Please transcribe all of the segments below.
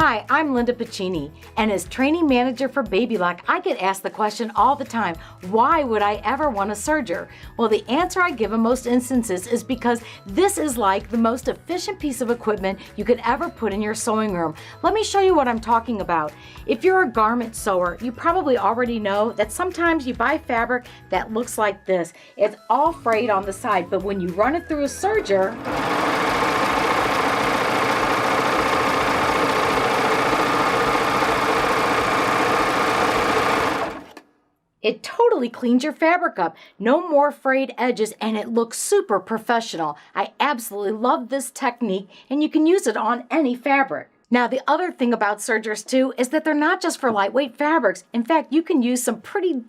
Hi, I'm Linda Piccini, and as training manager for Babylock, I get asked the question all the time, why would I ever want a serger? Well, the answer I give in most instances is because this is like the most efficient piece of equipment you could ever put in your sewing room. Let me show you what I'm talking about. If you're a garment sewer, you probably already know that sometimes you buy fabric that looks like this. It's all frayed on the side, but when you run it through a serger, it totally cleans your fabric up. No more frayed edges, and it looks super professional. I absolutely love this technique, and you can use it on any fabric. Now, the other thing about sergers too is that they're not just for lightweight fabrics. In fact, you can use some pretty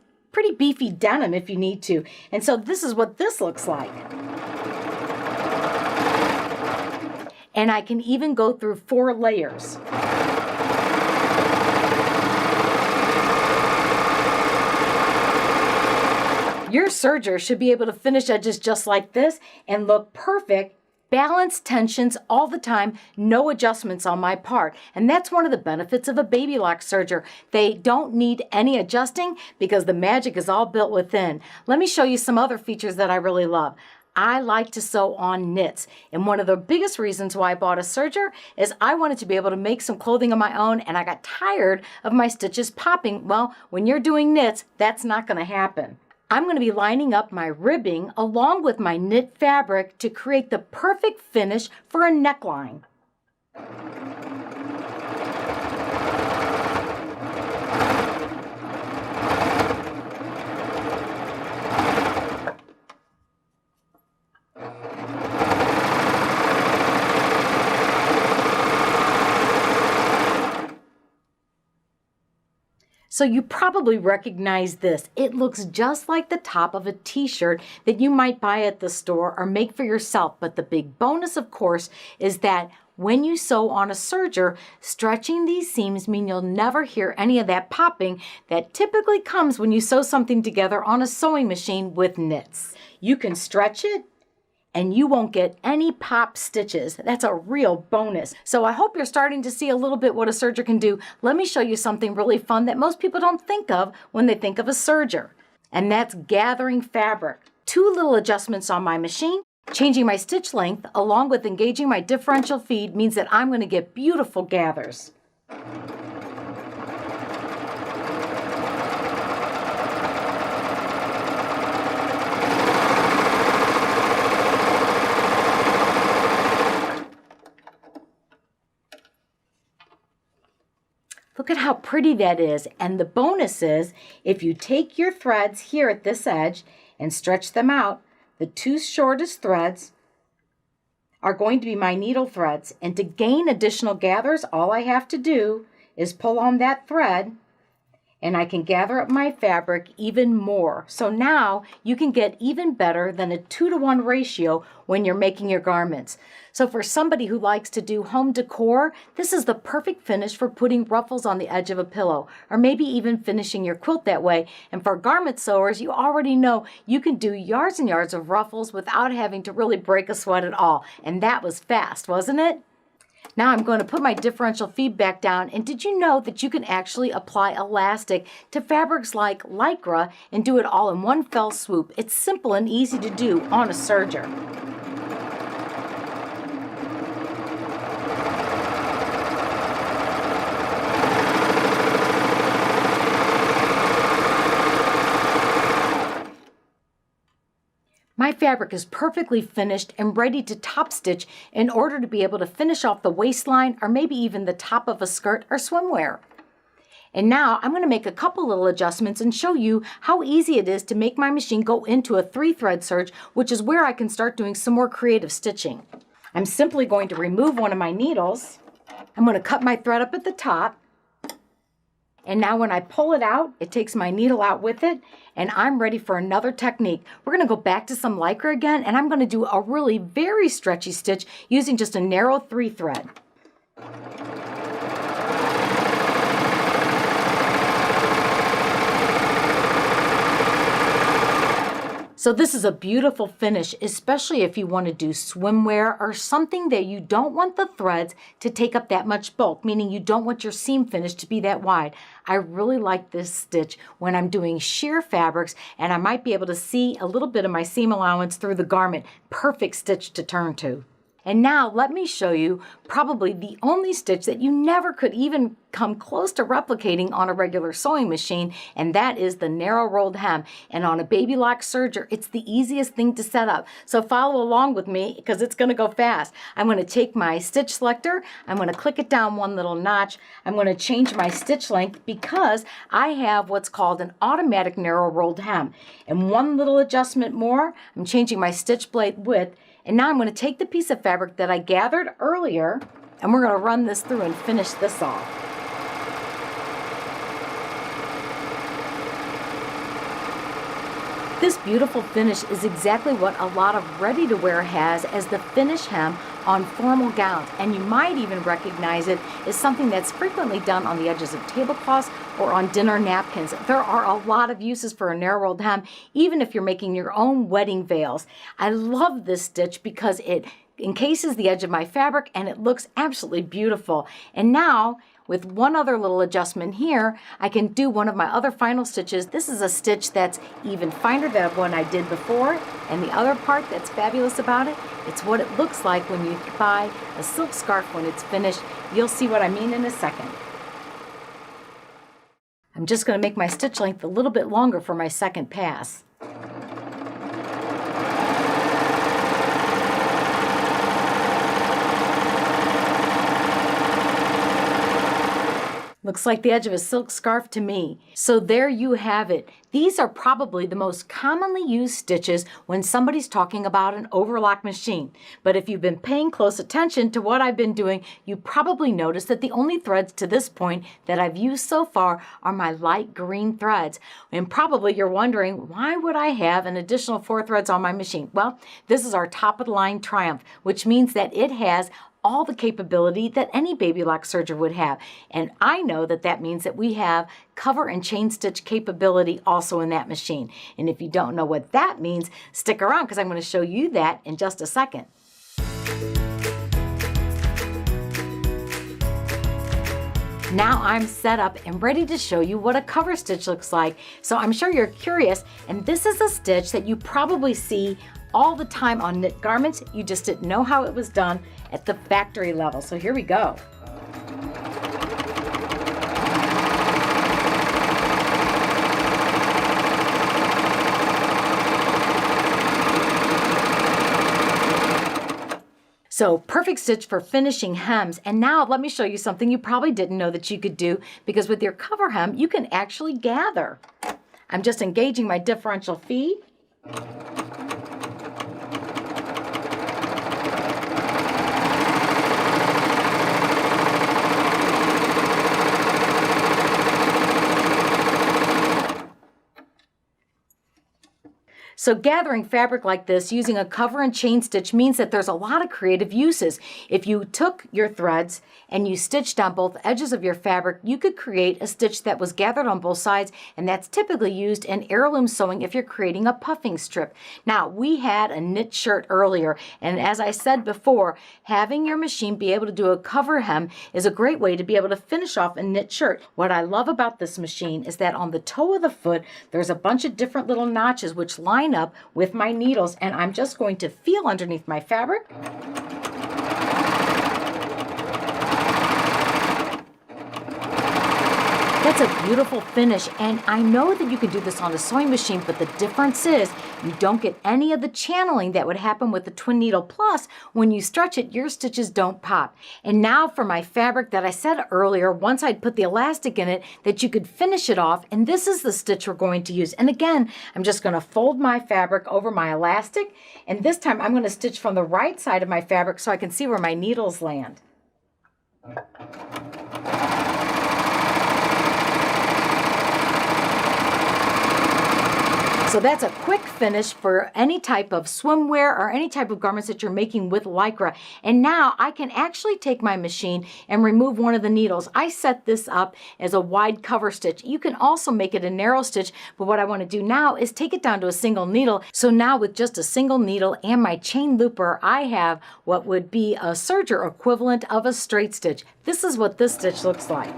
beefy denim if you need to. And so this is what this looks like. And I can even go through 4 layers. Your serger should be able to finish edges just like this and look perfect, balanced tensions all the time, no adjustments on my part. And that's one of the benefits of a babylock serger. They don't need any adjusting because the magic is all built within. Let me show you some other features that I really love. I like to sew on knits, and one of the biggest reasons why I bought a serger is I wanted to be able to make some clothing of my own, and I got tired of my stitches popping. Well, when you're doing knits, that's not going to happen. I'm going to be lining up my ribbing along with my knit fabric to create the perfect finish for a neckline. So you probably recognize this. It looks just like the top of a t-shirt that you might buy at the store or make for yourself. But the big bonus, of course, is that when you sew on a serger, stretching these seams mean you'll never hear any of that popping that typically comes when you sew something together on a sewing machine with knits. You can stretch it, and you won't get any pop stitches. That's a real bonus. So I hope you're starting to see a little bit what a serger can do. Let me show you something really fun that most people don't think of when they think of a serger, and that's gathering fabric. 2 little adjustments on my machine. Changing my stitch length along with engaging my differential feed means that I'm going to get beautiful gathers. Look at how pretty that is. And the bonus is, if you take your threads here at this edge and stretch them out, the 2 shortest threads are going to be my needle threads. And to gain additional gathers, all I have to do is pull on that thread, and I can gather up my fabric even more. So now you can get even better than a 2-to-1 ratio when you're making your garments. So for somebody who likes to do home decor, this is the perfect finish for putting ruffles on the edge of a pillow, or maybe even finishing your quilt that way. And for garment sewers, you already know you can do yards and yards of ruffles without having to really break a sweat at all. And that was fast, wasn't it? Now I'm going to put my differential feed back down, and did you know that you can actually apply elastic to fabrics like Lycra and do it all in one fell swoop? It's simple and easy to do on a serger. My fabric is perfectly finished and ready to top stitch in order to be able to finish off the waistline or maybe even the top of a skirt or swimwear. And now I'm going to make a couple little adjustments and show you how easy it is to make my machine go into a 3-thread serge, which is where I can start doing some more creative stitching. I'm simply going to remove one of my needles. I'm going to cut my thread up at the top. And now when I pull it out, it takes my needle out with it, and I'm ready for another technique. We're going to go back to some Lycra again, and I'm going to do a really very stretchy stitch using just a narrow 3-thread. So this is a beautiful finish, especially if you want to do swimwear or something that you don't want the threads to take up that much bulk, meaning you don't want your seam finish to be that wide. I really like this stitch when I'm doing sheer fabrics and I might be able to see a little bit of my seam allowance through the garment. Perfect stitch to turn to. And now let me show you probably the only stitch that you never could even come close to replicating on a regular sewing machine, and that is the narrow rolled hem. And on a babylockserger, it's the easiest thing to set up. So follow along with me because it's going to go fast. I'm going to take my stitch selector, I'm going to click it down one little notch, I'm going to change my stitch length because I have what's called an automatic narrow rolled hem. And one little adjustment more, I'm changing my stitch blade width. And now I'm going to take the piece of fabric that I gathered earlier and we're going to run this through and finish this off. This beautiful finish is exactly what a lot of ready-to-wear has as the finish hem on formal gowns, and you might even recognize it as something that's frequently done on the edges of tablecloths or on dinner napkins. There are a lot of uses for a narrow rolled hem, even if you're making your own wedding veils. I love this stitch because it encases the edge of my fabric and it looks absolutely beautiful. And now, with one other little adjustment here, I can do one of my other final stitches. This is a stitch that's even finer than one I did before, and the other part that's fabulous about it, it's what it looks like when you buy a silk scarf when it's finished. You'll see what I mean in a second. I'm just going to make my stitch length a little bit longer for my second pass. Looks like the edge of a silk scarf to me. So there you have it. These are probably the most commonly used stitches when somebody's talking about an overlock machine. But if you've been paying close attention to what I've been doing, you probably noticed that the only threads to this point that I've used so far are my light green threads. And probably you're wondering, why would I have an additional 4 threads on my machine? Well, this is our top of the line Triumph, which means that it has all the capability that any babylockserger would have. And I know that that means that we have cover and chain stitch capability also in that machine. And if you don't know what that means, stick around because I'm going to show you that in just a second. Now I'm set up and ready to show you what a cover stitch looks like. So I'm sure you're curious, and this is a stitch that you probably see all the time on knit garments. You just didn't know how it was done at the factory level. So here we go. So perfect stitch for finishing hems. And now let me show you something you probably didn't know that you could do, because with your cover hem, you can actually gather. I'm just engaging my differential feed. So gathering fabric like this using a cover and chain stitch means that there's a lot of creative uses. If you took your threads and you stitched on both edges of your fabric, you could create a stitch that was gathered on both sides, and that's typically used in heirloom sewing if you're creating a puffing strip. Now, we had a knit shirt earlier, and as I said before, having your machine be able to do a cover hem is a great way to be able to finish off a knit shirt. What I love about this machine is that on the toe of the foot, there's a bunch of different little notches which line up with my needles, and I'm just going to feel underneath my fabric. That's a beautiful finish, and I know that you can do this on a sewing machine, but the difference is you don't get any of the channeling that would happen with the twin needle. Plus, when you stretch it, your stitches don't pop. And now for my fabric that I said earlier, once I'd put the elastic in it, that you could finish it off, and this is the stitch we're going to use. And again, I'm just going to fold my fabric over my elastic, and this time I'm going to stitch from the right side of my fabric so I can see where my needles land. So that's a quick finish for any type of swimwear or any type of garments that you're making with Lycra. And now I can actually take my machine and remove one of the needles. I set this up as a wide cover stitch. You can also make it a narrow stitch, but what I want to do now is take it down to a single needle. So now with just a single needle and my chain looper, I have what would be a serger equivalent of a straight stitch. This is what this stitch looks like.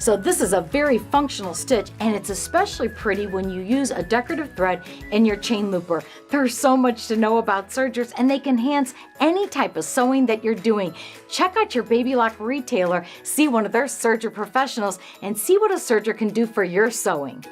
So this is a very functional stitch, and it's especially pretty when you use a decorative thread in your chain looper. There's so much to know about sergers, and they can enhance any type of sewing that you're doing. Check out your Babylock retailer, see one of their serger professionals, and see what a serger can do for your sewing.